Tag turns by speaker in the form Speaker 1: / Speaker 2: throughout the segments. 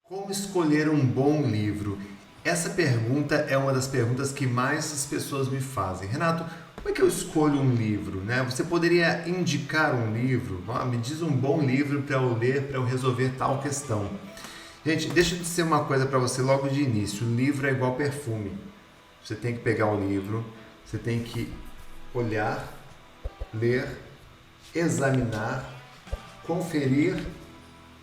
Speaker 1: Como escolher um bom livro? Essa pergunta é uma das perguntas que mais as pessoas me fazem. Renato, como é que eu escolho um livro? Né? Você poderia indicar um livro? Me diz um bom livro para eu ler, para eu resolver tal questão. Gente, deixa eu dizer uma coisa para você logo de início. O livro é igual perfume. Você tem que pegar um livro, você tem que olhar, ler, examinar, conferir,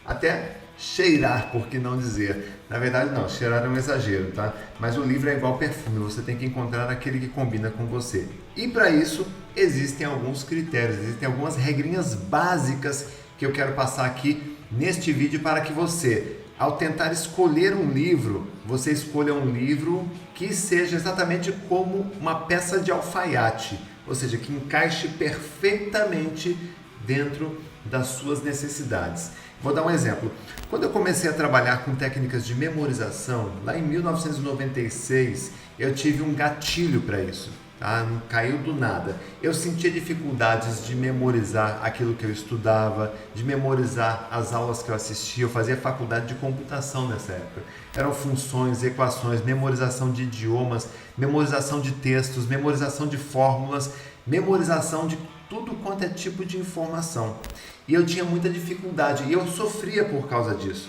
Speaker 1: até cheirar, por que não dizer? Na verdade não, cheirar é um exagero, tá? Mas o livro é igual perfume, você tem que encontrar aquele que combina com você. E para isso existem alguns critérios, existem algumas regrinhas básicas que eu quero passar aqui neste vídeo para que você, ao tentar escolher um livro, você escolha um livro que seja exatamente como uma peça de alfaiate, ou seja, que encaixe perfeitamente dentro das suas necessidades. Vou dar um exemplo. Quando eu comecei a trabalhar com técnicas de memorização, lá em 1996, eu tive um gatilho para isso, tá? Não caiu do nada. Eu sentia dificuldades de memorizar aquilo que eu estudava, de memorizar as aulas que eu assistia. Eu fazia faculdade de computação nessa época. Eram funções, equações, memorização de idiomas, memorização de textos, memorização de fórmulas, memorização de tudo quanto é tipo de informação. E eu tinha muita dificuldade e eu sofria por causa disso.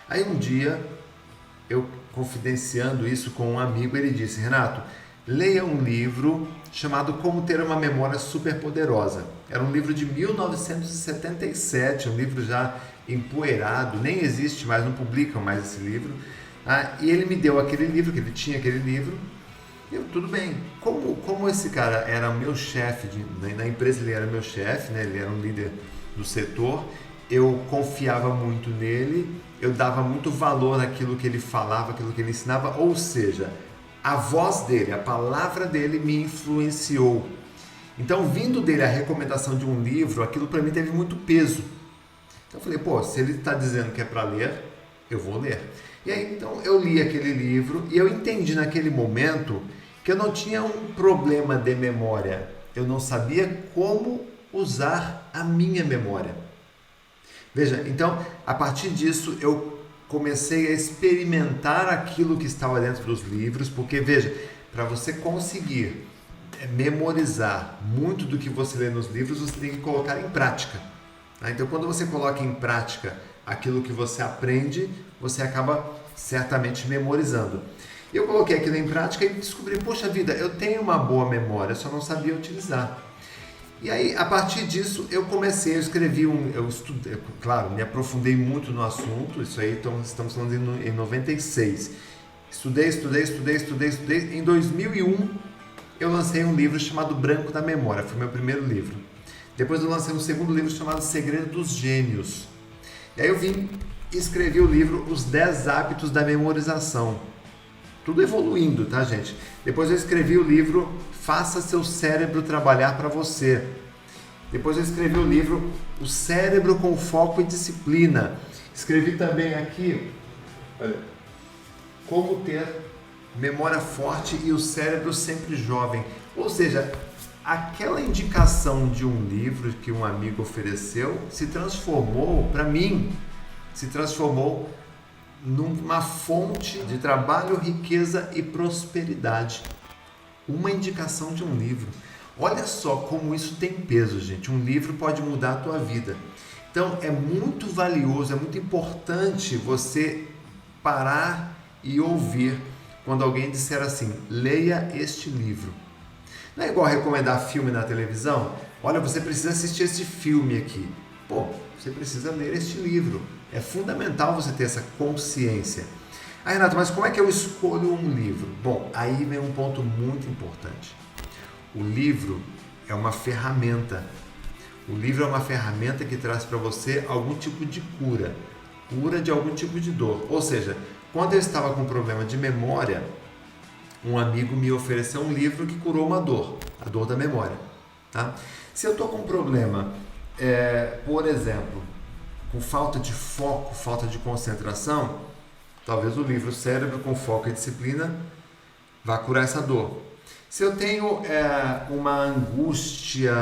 Speaker 1: Aí um dia, eu confidenciando isso com um amigo, ele disse: Renato, leia um livro chamado Como Ter uma Memória Superpoderosa. Era um livro de 1977, um livro já empoeirado, nem existe mais, não publicam mais esse livro. E ele me deu aquele livro, que ele tinha aquele livro. Eu, tudo bem. Como esse cara era meu chefe, na empresa ele era meu chefe, né? Ele era um líder do setor, eu confiava muito nele, eu dava muito valor naquilo que ele falava, aquilo que ele ensinava, ou seja, a voz dele, a palavra dele me influenciou. Então, vindo dele a recomendação de um livro, aquilo para mim teve muito peso. Então eu falei, se ele está dizendo que é para ler, eu vou ler. E aí, então, eu li aquele livro e eu entendi naquele momento que eu não tinha um problema de memória. Eu não sabia como usar a minha memória. Veja, então, a partir disso, eu comecei a experimentar aquilo que estava dentro dos livros, porque, veja, para você conseguir memorizar muito do que você lê nos livros, você tem que colocar em prática. Então, quando você coloca em prática aquilo que você aprende, você acaba certamente memorizando. Eu coloquei aquilo em prática e descobri, poxa vida, eu tenho uma boa memória, só não sabia utilizar. E aí, a partir disso, eu escrevi eu estudei, claro, me aprofundei muito no assunto, isso aí estamos falando em 96. Estudei. Em 2001, eu lancei um livro chamado Branco da Memória, foi meu primeiro livro. Depois eu lancei um segundo livro chamado Segredo dos Gênios. E aí eu vim e escrevi o livro Os 10 Hábitos da Memorização. Tudo evoluindo, tá, gente? Depois eu escrevi o livro Faça Seu Cérebro Trabalhar para Você. Depois eu escrevi o livro O Cérebro com Foco e Disciplina. Escrevi também aqui, olha, Como Ter Memória Forte e o Cérebro Sempre Jovem. Ou seja, aquela indicação de um livro que um amigo ofereceu se transformou, para mim, numa fonte de trabalho, riqueza e prosperidade. Uma indicação de um livro. Olha só como isso tem peso, gente. Um livro pode mudar a tua vida. Então é muito valioso, é muito importante você parar e ouvir quando alguém disser assim: leia este livro. Não é igual recomendar filme na televisão? Olha, você precisa assistir esse filme aqui. Você precisa ler este livro. É fundamental você ter essa consciência. Renato, mas como é que eu escolho um livro? Aí vem um ponto muito importante. O livro é uma ferramenta. O livro é uma ferramenta que traz para você algum tipo de cura de algum tipo de dor. Ou seja, quando eu estava com problema de memória, um amigo me ofereceu um livro que curou uma dor, a dor da memória. Tá? Se eu estou com um problema, por exemplo, com falta de foco, falta de concentração, talvez o livro Cérebro com Foco e Disciplina vá curar essa dor. Se eu tenho uma angústia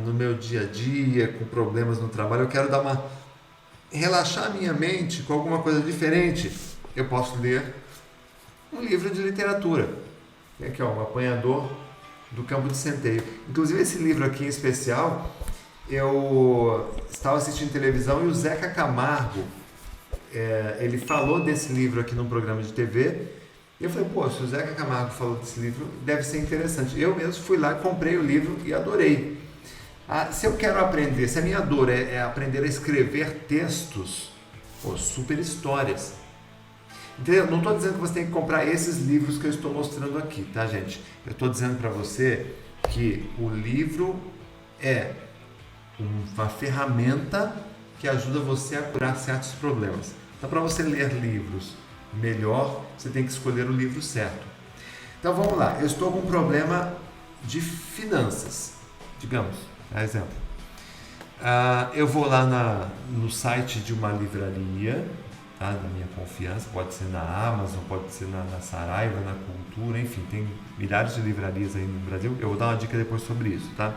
Speaker 1: no meu dia a dia, com problemas no trabalho, eu quero dar relaxar a minha mente com alguma coisa diferente, eu posso ler um livro de literatura. Tem aqui, ó, um apanhador do campo de centeio. Inclusive esse livro aqui em especial, eu estava assistindo televisão e o Zeca Camargo, ele falou desse livro aqui num programa de TV. E eu falei, pô, se o Zeca Camargo falou desse livro, deve ser interessante. Eu mesmo fui lá, comprei o livro e adorei. Se eu quero aprender, se a minha dor é aprender a escrever textos, pô, super histórias. Entendeu? Não estou dizendo que você tem que comprar esses livros que eu estou mostrando aqui, tá, gente? Eu estou dizendo para você que o livro é uma ferramenta que ajuda você a curar certos problemas. Então, para você ler livros melhor, você tem que escolher o livro certo. Então, vamos lá. Eu estou com um problema de finanças, digamos, por exemplo. Eu vou lá no site de uma livraria, tá, da minha confiança, pode ser na Amazon, pode ser na Saraiva, na Cultura, enfim, tem milhares de livrarias aí no Brasil. Eu vou dar uma dica depois sobre isso, tá?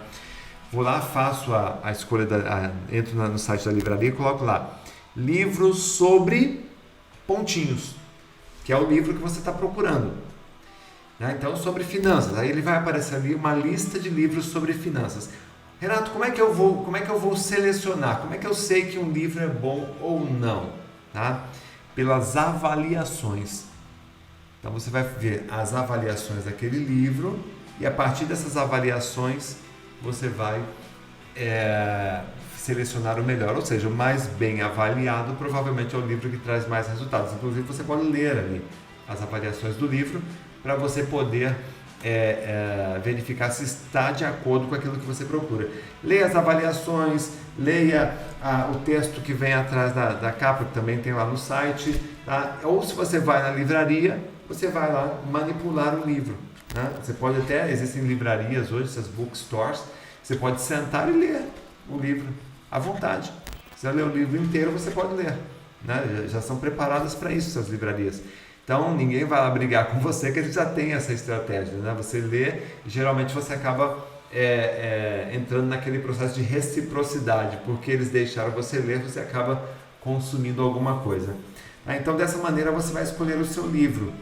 Speaker 1: Vou lá, faço a escolha, entro no site da livraria e coloco lá livros sobre pontinhos, que é o livro que você está procurando, né? Então, sobre finanças, aí ele vai aparecer ali uma lista de livros sobre finanças. Renato, como é que eu vou selecionar? Como é que eu sei que um livro é bom ou não? Tá? Pelas avaliações. Então você vai ver as avaliações daquele livro e a partir dessas avaliações você vai selecionar o melhor, ou seja, o mais bem avaliado provavelmente é o livro que traz mais resultados. Inclusive você pode ler ali as avaliações do livro para você poder verificar se está de acordo com aquilo que você procura. Leia as avaliações, leia o texto que vem atrás da capa, que também tem lá no site, tá? Ou se você vai na livraria, você vai lá manipular o livro, né? Você pode até, existem livrarias hoje, essas bookstores, você pode sentar e ler o livro à vontade. Se você ler o livro inteiro, você pode ler, né? Já são preparadas para isso essas livrarias. Então, ninguém vai lá brigar com você, que a gente já tem essa estratégia, né? Você lê e geralmente você acaba entrando naquele processo de reciprocidade, porque eles deixaram você ler, você acaba consumindo alguma coisa. Então, dessa maneira, você vai escolher o seu livro.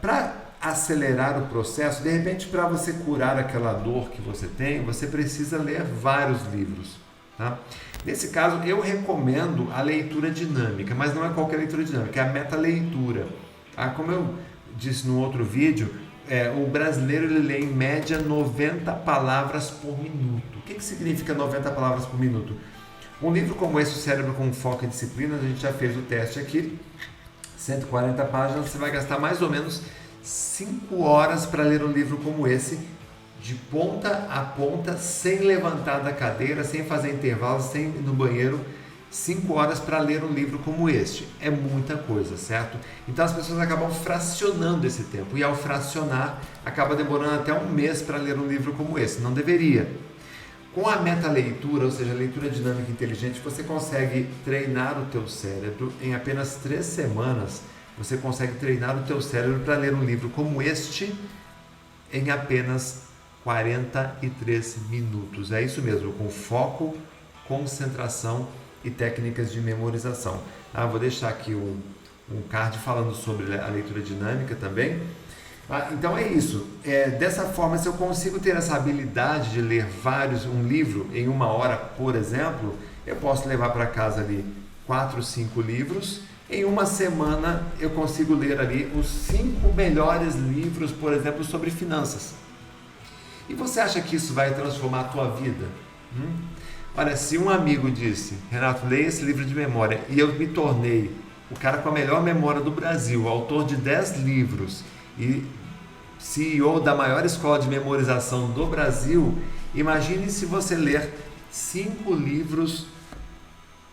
Speaker 1: Para acelerar o processo, de repente, para você curar aquela dor que você tem, você precisa ler vários livros, tá? Nesse caso, eu recomendo a leitura dinâmica, mas não é qualquer leitura dinâmica, é a metaleitura. Como eu disse no outro vídeo, o brasileiro ele lê em média 90 palavras por minuto. O que significa 90 palavras por minuto? Um livro como esse, O Cérebro com Foco e Disciplina, a gente já fez o teste aqui, 140 páginas, você vai gastar mais ou menos 5 horas para ler um livro como esse, de ponta a ponta, sem levantar da cadeira, sem fazer intervalos, sem ir no banheiro, 5 horas para ler um livro como este. É muita coisa, certo? Então as pessoas acabam fracionando esse tempo, e ao fracionar, acaba demorando até um mês para ler um livro como esse. Não deveria. Com a metaleitura, ou seja, a leitura dinâmica inteligente, você consegue treinar o teu cérebro em apenas 3 semanas. Você consegue treinar o teu cérebro para ler um livro como este em apenas 43 minutos. É isso mesmo, com foco, concentração e técnicas de memorização. Vou deixar aqui um card falando sobre a leitura dinâmica também. Então é isso. Dessa forma, se eu consigo ter essa habilidade de ler um livro em 1 hora, por exemplo, eu posso levar para casa ali 4, 5 livros. Em 1 semana eu consigo ler ali os 5 melhores livros, por exemplo, sobre finanças. E você acha que isso vai transformar a tua vida? Olha, se um amigo disse, Renato, leia esse livro de memória, e eu me tornei o cara com a melhor memória do Brasil, autor de 10 livros e CEO da maior escola de memorização do Brasil, imagine se você ler 5 livros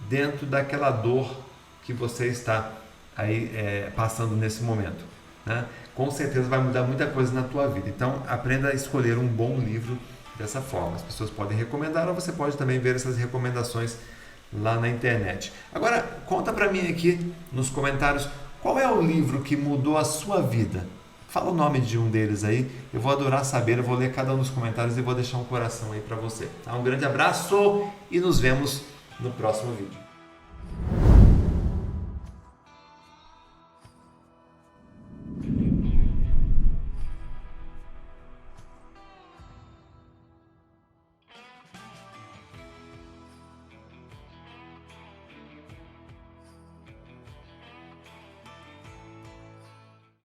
Speaker 1: dentro daquela dor que você está aí passando nesse momento, né? Com certeza vai mudar muita coisa na tua vida. Então, aprenda a escolher um bom livro dessa forma. As pessoas podem recomendar, ou você pode também ver essas recomendações lá na internet. Agora, conta para mim aqui nos comentários qual é o livro que mudou a sua vida. Fala o nome de um deles aí, eu vou adorar saber, eu vou ler cada um dos comentários e vou deixar um coração aí para você. Um grande abraço e nos vemos no próximo vídeo.